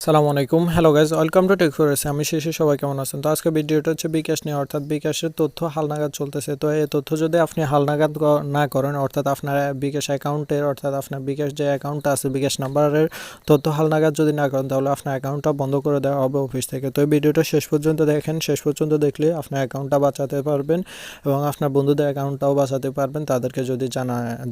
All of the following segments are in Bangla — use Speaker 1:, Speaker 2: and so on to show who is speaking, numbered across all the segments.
Speaker 1: সালামু আলাইকুম, হ্যালো গাইজ, ওয়েলকাম টু টেক4 আওক। আমি শিশির, সবাই কেমন আছেন? তো আজকে ভিডিওটা হচ্ছে bKash নিয়ে, অর্থাৎ bKashের তথ্য হালনাগাদ চলতেছে। তো এই তথ্য যদি আপনি হালনাগাদ না করেন, অর্থাৎ আপনার bKash অ্যাকাউন্টের, অর্থাৎ আপনার bKash যে অ্যাকাউন্টটা আছে bKash নাম্বারের তথ্য হালনাগাদ যদি না করেন, তাহলে আপনার অ্যাকাউন্টটা বন্ধ করে দেওয়া হবে অফিস থেকে। তো এই ভিডিওটা শেষ পর্যন্ত দেখেন, শেষ পর্যন্ত দেখলে আপনার অ্যাকাউন্টটা বাঁচাতে পারবেন এবং আপনার বন্ধুদের অ্যাকাউন্টটাও বাঁচাতে পারবেন, তাদেরকে যদি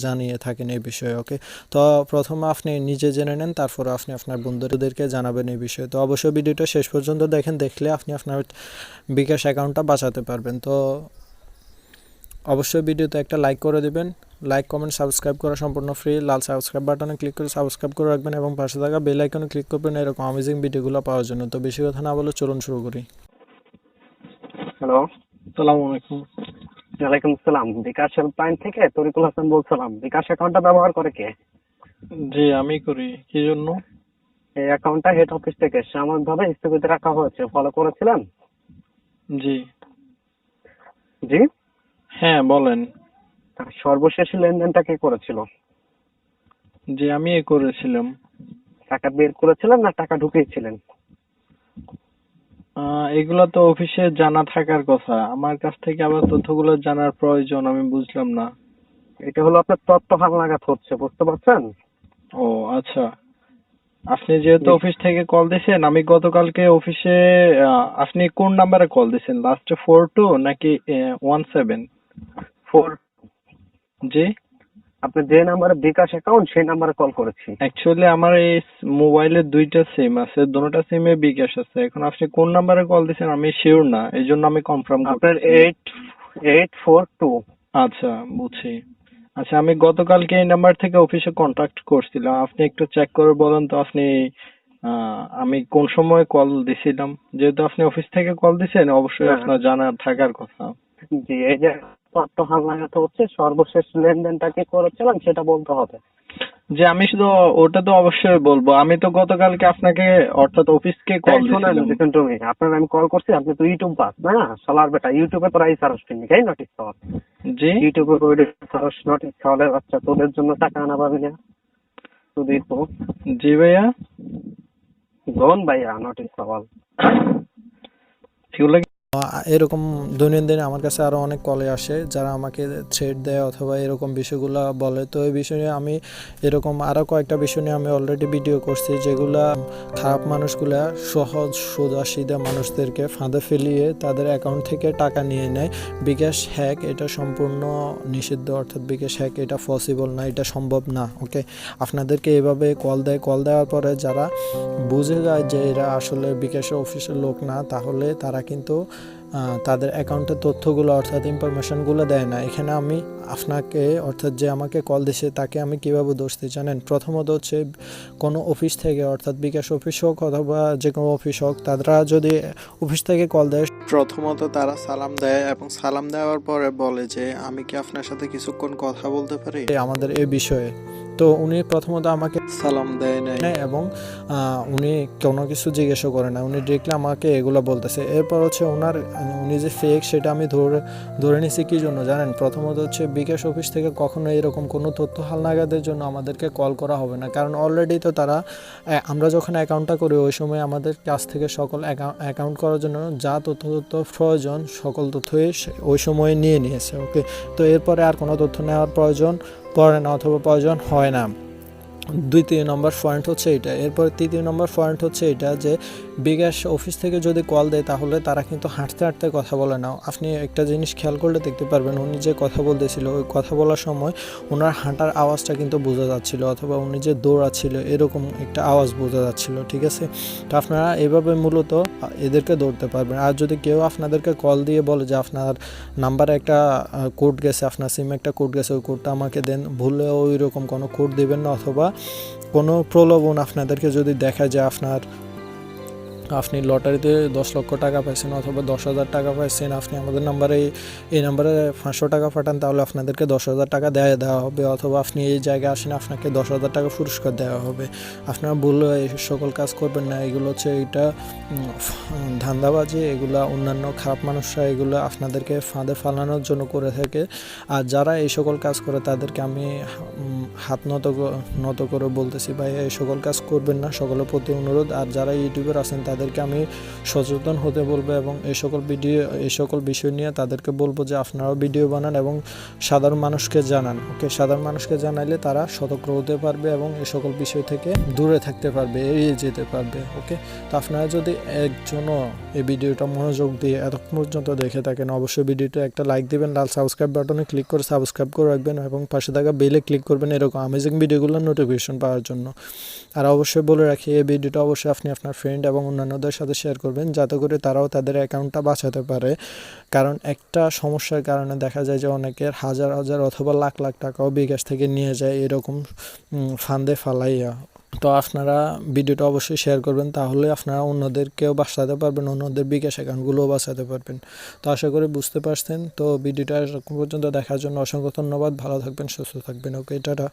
Speaker 1: জানিয়ে থাকেন এই বিষয়ে। ওকে, তো প্রথমে আপনি নিজে জেনে নেন, তারপর আপনি আপনার বন্ধুদেরকে জানাবেন এই বিষয়ে। তো অবশ্যই ভিডিওটা শেষ পর্যন্ত দেখেন, দেখলে আপনি আপনার bKash অ্যাকাউন্টটা বাঁচাতে পারবেন। তো অবশ্যই ভিডিওতে একটা লাইক করে দিবেন। লাইক, কমেন্ট, সাবস্ক্রাইব করা সম্পূর্ণ ফ্রি। লাল সাবস্ক্রাইব বাটনে ক্লিক করে সাবস্ক্রাইব করে রাখবেন এবং পাশে থাকা বেল আইকনে ক্লিক করবেন এরকম অ্যামেজিং ভিডিওগুলো পাওয়ার জন্য। তো বেশি কথা না বলে চলুন শুরু করি।
Speaker 2: হ্যালো,
Speaker 1: আসসালামু আলাইকুম।
Speaker 2: ওয়ালাইকুম আসসালাম। বিকাশ হেল্পলাইন থেকে তরিকুল হাসান বলছিলাম। বিকাশ অ্যাকাউন্টটা ব্যবহার করে কে?
Speaker 1: জি, আমি করি। কি জন্য?
Speaker 2: এই অ্যাকাউন্টটা হেড অফিস থেকে সাময়িকভাবে স্থগিত রাখা হয়েছে, ফলো করেছিলেন?
Speaker 1: জি।
Speaker 2: জি,
Speaker 1: হ্যাঁ, বলেন।
Speaker 2: সর্বশেষ লেনদেনটা কে করেছিল?
Speaker 1: জি, আমি করেছিলাম।
Speaker 2: টাকা বের করেছিলেন না টাকা ঢুকিয়েছিলেন?
Speaker 1: এগুলো তো অফিসে জানা থাকার কথা, আমার কাছ থেকে আবার তথ্যগুলো জানার প্রয়োজন, আমি বুঝলাম না।
Speaker 2: এটা হলো আপনার তথ্য হালনাগাদ হচ্ছে, বুঝতে পারছেন?
Speaker 1: ও আচ্ছা, আপনি যেহেতু
Speaker 2: জি,
Speaker 1: অফিস থেকে কল দিয়েছেন, আমি গতকালকে অফিসে আপনি কোন নাম্বারে কল দিয়েছেন? লাস্টে 42 নাকি 17?
Speaker 2: 4।
Speaker 1: জি,
Speaker 2: আপনি যে নাম্বারে বিকাশ অ্যাকাউন্ট সেই নাম্বারে কল করেছি।
Speaker 1: অ্যাকচুয়ালি আমার এই মোবাইলে দুইটা সিম আছে, দুটোটা সিমে bKash আছে। এখন আপনি কোন নাম্বারে কল দিয়েছেন আমি শিওর না, এই জন্য আমি কনফার্ম
Speaker 2: আপনার
Speaker 1: করতেছি।
Speaker 2: 8842।
Speaker 1: আচ্ছা, বুঝছি। আচ্ছা, আমি গতকালকে এই নাম্বার থেকে অফিসে কন্টাক্ট করছিলাম, আপনি একটু চেক করে বলেন তো আপনি আমি কোন সময় কল দিছিলাম। যেহেতু আপনি অফিস থেকে কল দিছেন, অবশ্যই
Speaker 2: হ্যাঁ,
Speaker 1: আপনার জানা থাকার কথা।
Speaker 2: জি, এই যে তথ্য হালনাগাদ হচ্ছে, সর্বশেষ লেনদেনটা কে করেছিলেন সেটা বলতে হবে।
Speaker 1: যে আমি শুধু ওটা তো অবশ্যই বলবো, আমি তো গতকালকে আপনাকে অর্থাৎ অফিসকে কল
Speaker 2: এই শোনেন,
Speaker 1: দিছিলাম।
Speaker 2: দেখুন তুমি, আপনার আমি কল করছি, আপনি তো ইউটিউব বাস না, শালার বেটা, ইউটিউবে তোরা এই সারস কিনি গাই নোটিস পাওয়ার।
Speaker 1: জি,
Speaker 2: ইউটিউবে করে সারস নোটিস খাওয়ালে বাচ্চা, তোদের জন্য টাকা আনা পাবি না তুই তো
Speaker 1: জি ভাইয়া,
Speaker 2: গন ভাইয়া নোটিস পাওয়াল।
Speaker 1: এগুলো এরকম দৈনন্দিন আমার কাছে আরও অনেক কলে আসে, যারা আমাকে থ্রেড দেয় অথবা এরকম বিষয়গুলো বলে। তো এই বিষয়ে আমি এরকম আরও কয়েকটা বিষয় নিয়ে আমি অলরেডি ভিডিও করছি, যেগুলা খারাপ মানুষগুলা সহজ সোজা সিধা মানুষদেরকে ফাঁদে ফেলিয়ে তাদের অ্যাকাউন্ট থেকে টাকা নিয়ে নেয়। bKash হ্যাক এটা সম্পূর্ণ নিষিদ্ধ, অর্থাৎ bKash হ্যাক এটা পসিবল না, এটা সম্ভব না। ওকে, আপনাদেরকে এভাবে কল দেয়, কল দেওয়ার পরে যারা বুঝে যায় যে এরা আসলে bKash অফিসের লোক না, তাহলে তারা কিন্তু তাদের অ্যাকাউন্টের তথ্যগুলো অর্থাৎ ইনফরমেশনগুলো দেয় না। এখানে আমি আপনাকে, অর্থাৎ যে আমাকে কল দিছে তাকে আমি কীভাবে দোষ দিই জানেন? প্রথমত হচ্ছে কোনো অফিস থেকে, অর্থাৎ bKash অফিস হোক অথবা যে কোনো অফিস হোক, তারা যদি অফিস থেকে কল দেয়, প্রথমত তারা সালাম দেয় এবং সালাম দেওয়ার পরে বলে যে আমি কি আপনার সাথে কিছুক্ষণ কথা বলতে পারি আমাদের এই বিষয়ে। তো উনি প্রথমত আমাকে সালাম দেয় নাই এবং উনি কোনো কিছু জিজ্ঞাসা করে না, উনি ডিরেক্টলি আমাকে এগুলো বলতেছে। এরপর হচ্ছে উনি যে ফেক সেটা আমি ধরে নিছি কি জন্য জানেন? প্রথমত হচ্ছে bKash অফিস থেকে কখনো এরকম কোনো তথ্য হালনাগাদের জন্য আমাদেরকে কল করা হবে না, কারণ অলরেডি তো তারা, আমরা যখন অ্যাকাউন্টটা করি ওই সময় আমাদের কাছ থেকে সকল অ্যাকাউন্ট করার জন্য যা তথ্য প্রয়োজন সকল তথ্যই ওই সময় নিয়ে নিয়েছে। ওকে, তো এরপরে আর কোনো তথ্য নেওয়ার প্রয়োজন পড়ে না অথবা প্রয়োজন হয় না। দ্বিতীয় নম্বর পয়েন্ট হচ্ছে এটা। এরপর তৃতীয় নম্বর পয়েন্ট হচ্ছে এটা যে bKash অফিস থেকে যদি কল দেয় তাহলে তারা কিন্তু হাঁটতে হাঁটতে কথা বলে না। আপনি একটা জিনিস খেয়াল করলে দেখতে পারবেন, উনি যে কথা বলতেছিল ওই কথা বলার সময় ওনার হাঁটার আওয়াজটা কিন্তু বোঝা যাচ্ছিল, অথবা উনি যে দৌড়াচ্ছিল এরকম একটা আওয়াজ বোঝা যাচ্ছিল। ঠিক আছে, তো আপনারা এভাবে মূলত এদেরকে ধরতে পারবেন। আর যদি কেউ আপনাদেরকে কল দিয়ে বলে যে আপনার নাম্বারে একটা কোড গেছে, আপনার সিমে একটা কোড গেছে, ওই কোডটা আমাকে দেন, ভুলেও ওই রকম কোনো কোড দিবেন না। অথবা কোনো প্রলোভন আপনাদেরকে যদি দেখা যায় আপনার আপনি লটারিতে 10 লক্ষ টাকা পাইছেন অথবা 10,000 টাকা পাইছেন, আপনি আমাদের নাম্বারে এই নাম্বারে 500 টাকা পাঠান, তাহলে আপনাদেরকে 10,000 টাকা দেওয়া হবে, অথবা আপনি এই জায়গায় আসেন আপনাকে 10,000 টাকা পুরস্কার দেওয়া হবে। আপনারা ভুলে এই সকল কাজ করবেন না। এগুলো হচ্ছে এটা ধান্দাবাজি, এগুলা অন্যান্য খারাপ মানুষরা এগুলো আপনাদেরকে ফাঁদে ফালানোর জন্য করে থাকে। আর যারা এই সকল কাজ করে তাদেরকে আমি হাত নত করে বলতেছি, ভাই এই সকল কাজ করবেন না, সকলের প্রতি অনুরোধ। আর যারা ইউটিউবার আছেন তাদেরকে আমি সচেতন হতে বলবো এবং এই সকল বিষয় নিয়ে তাদেরকে বলবো যে আপনারাও ভিডিও বানান এবং সাধারণ মানুষকে জানান। ওকে, সাধারণ মানুষকে জানাইলে তারা সতর্ক হতে পারবে এবং এই সকল বিষয় থেকে দূরে থাকতে পারবে, এড়িয়ে যেতে পারবে। ওকে, তো আপনারা যদি একজনও এই ভিডিওটা মনোযোগ দিয়ে এতক্ষণ পর্যন্ত দেখে থাকেন, অবশ্যই ভিডিওটা একটা লাইক দিবেন, লাল সাবস্ক্রাইব বাটনে ক্লিক করে সাবস্ক্রাইব করে রাখবেন এবং পাশে থাকা বেলে ক্লিক করবেন এরকম অ্যামেজিং ভিডিওগুলোর নোটিফিকেশন পাওয়ার জন্য। আর অবশ্যই বলে রাখি, এই ভিডিওটা অবশ্যই আপনি আপনার ফ্রেন্ড এবং অন্যান্যদের সাথে শেয়ার করবেন, যাতে করে তারাও তাদের অ্যাকাউন্টটা বাঁচাতে পারে। কারণ একটা সমস্যার কারণে দেখা যায় যে অনেকের হাজার হাজার অথবা লাখ লাখ টাকাও bKash থেকে নিয়ে যায় এরকম ফান্দে ফালাইয়া। তো আপনারা ভিডিওটা অবশ্যই শেয়ার করবেন, তাহলে আপনারা অন্যদেরকেও বাঁচাতে পারবেন, অন্যদের bKash অ্যাকাউন্টগুলোও বাঁচাতে পারবেন। তো আশা করি বুঝতে পারছেন। তো ভিডিওটা এখন পর্যন্ত দেখার জন্য অসংখ্য ধন্যবাদ। ভালো থাকবেন, সুস্থ থাকবেন। ওকে, টাটা।